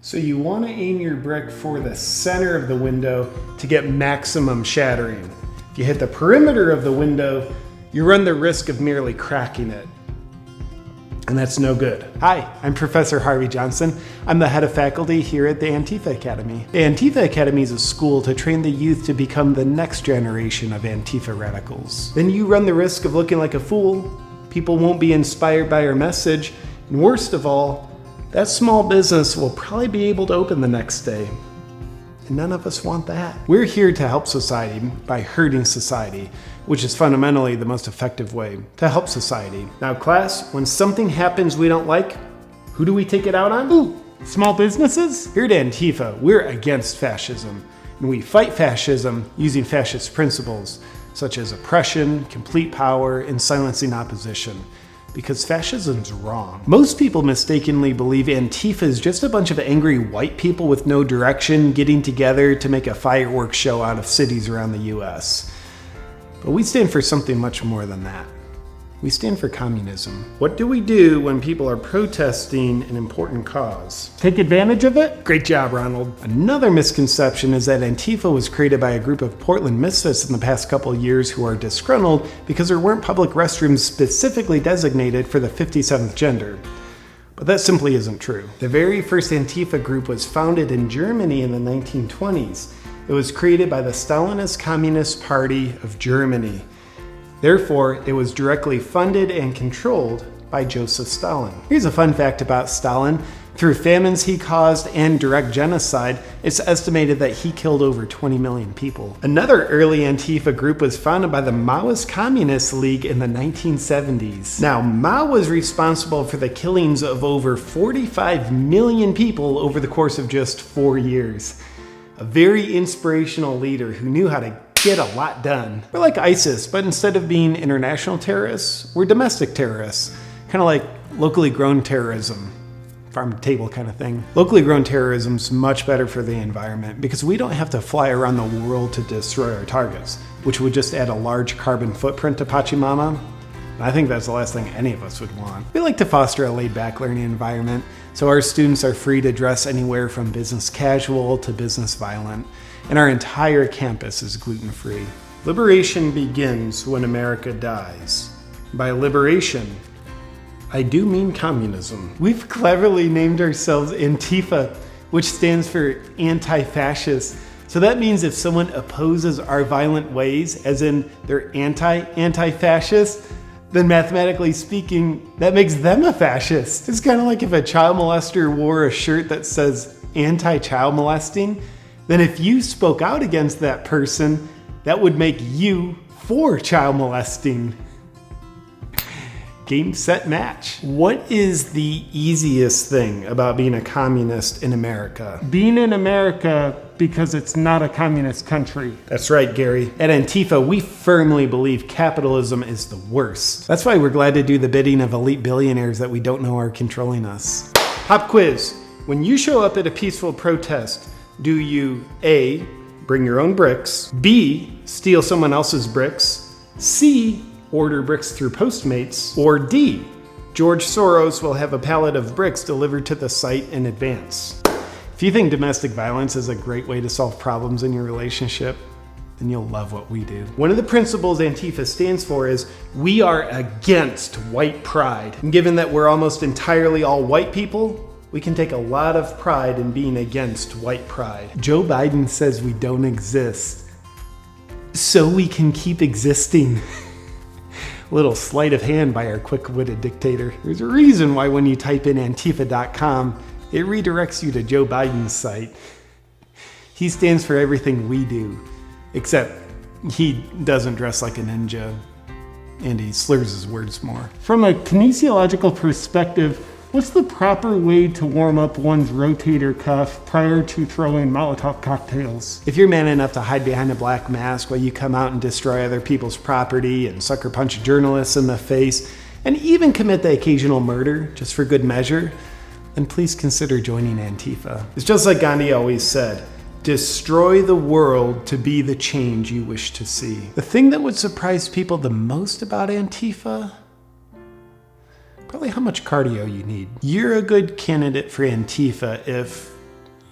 So you want to aim your brick for the center of the window to get maximum shattering. If you hit the perimeter of the window, you run the risk of merely cracking it. And that's no good. Hi, I'm Professor Harvey Johnson. I'm the head of faculty here at the Antifa Academy. The Antifa Academy is a school to train the youth to become the next generation of Antifa radicals. Then you run the risk of looking like a fool. People won't be inspired by our message. And worst of all, that small business will probably be able to open the next day. And none of us want that. We're here to help society by hurting society, which is fundamentally the most effective way to help society. Now class, when something happens we don't like, who do we take it out on? Ooh, small businesses? Here at Antifa, we're against fascism, and we fight fascism using fascist principles, such as oppression, complete power, and silencing opposition. Because fascism's wrong. Most people mistakenly believe Antifa is just a bunch of angry white people with no direction getting together to make a fireworks show out of cities around the US. But we stand for something much more than that. We stand for communism. What do we do when people are protesting an important cause? Take advantage of it? Great job, Ronald. Another misconception is that Antifa was created by a group of Portland misfits in the past couple of years who are disgruntled because there weren't public restrooms specifically designated for the 57th gender. But that simply isn't true. The very first Antifa group was founded in Germany in the 1920s. It was created by the Stalinist Communist Party of Germany. Therefore, it was directly funded and controlled by Joseph Stalin. Here's a fun fact about Stalin. Through famines he caused and direct genocide, it's estimated that he killed over 20 million people. Another early Antifa group was founded by the Maoist Communist League in the 1970s. Now, Mao was responsible for the killings of over 45 million people over the course of just 4 years. A very inspirational leader who knew how to get a lot done. We're like ISIS, but instead of being international terrorists, we're domestic terrorists. Kind of like locally grown terrorism. Farm to table kind of thing. Locally grown terrorism's much better for the environment because we don't have to fly around the world to destroy our targets, which would just add a large carbon footprint to Pachamama. I think that's the last thing any of us would want. We like to foster a laid-back learning environment, so our students are free to dress anywhere from business casual to business violent, and our entire campus is gluten-free. Liberation begins when America dies. By liberation, I do mean communism. We've cleverly named ourselves Antifa, which stands for anti-fascist. So that means if someone opposes our violent ways, as in they're anti-fascist, then mathematically speaking, that makes them a fascist. It's kind of like if a child molester wore a shirt that says anti-child molesting, then if you spoke out against that person, that would make you for child molesting. Game, set, match. What is the easiest thing about being a communist in America? Being in America because it's not a communist country. That's right, Gary. At Antifa, we firmly believe capitalism is the worst. That's why we're glad to do the bidding of elite billionaires that we don't know are controlling us. Pop quiz. When you show up at a peaceful protest, do you A, bring your own bricks, B, steal someone else's bricks, C, order bricks through Postmates, or D, George Soros will have a pallet of bricks delivered to the site in advance? If you think domestic violence is a great way to solve problems in your relationship, then you'll love what we do. One of the principles Antifa stands for is we are against white pride. And given that we're almost entirely all white people, we can take a lot of pride in being against white pride. Joe Biden says we don't exist, so we can keep existing. Little sleight of hand by our quick-witted dictator. There's a reason why when you type in antifa.com, it redirects you to Joe Biden's site. He stands for everything we do, except he doesn't dress like a ninja, and he slurs his words more. From a kinesiological perspective, what's the proper way to warm up one's rotator cuff prior to throwing Molotov cocktails? If you're man enough to hide behind a black mask while you come out and destroy other people's property and sucker punch journalists in the face, and even commit the occasional murder just for good measure, then please consider joining Antifa. It's just like Gandhi always said, destroy the world to be the change you wish to see. The thing that would surprise people the most about Antifa? Probably how much cardio you need. You're a good candidate for Antifa if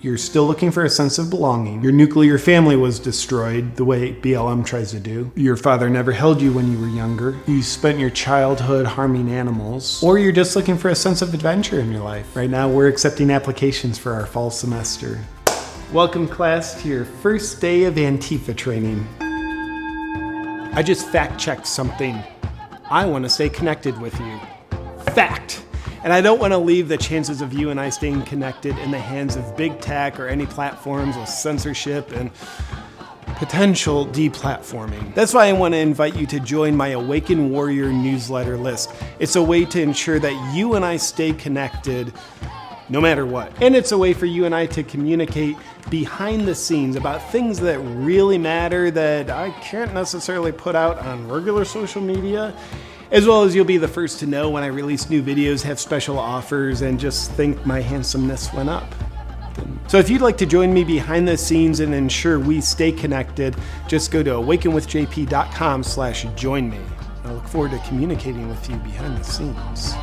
You're still looking for a sense of belonging. Your nuclear family was destroyed the way BLM tries to do. Your father never held you when you were younger. You spent your childhood harming animals. Or you're just looking for a sense of adventure in your life. Right now, we're accepting applications for our fall semester. Welcome, class, to your first day of Antifa training. I just fact-checked something. I want to stay connected with you. Fact! And I don't want to leave the chances of you and I staying connected in the hands of big tech or any platforms with censorship and potential deplatforming. That's why I want to invite you to join my Awaken Warrior newsletter list. It's a way to ensure that you and I stay connected no matter what. And it's a way for you and I to communicate behind the scenes about things that really matter that I can't necessarily put out on regular social media. As well as you'll be the first to know when I release new videos, have special offers, and just think my handsomeness went up. So if you'd like to join me behind the scenes and ensure we stay connected, just go to awakenwithjp.com/join me. I look forward to communicating with you behind the scenes.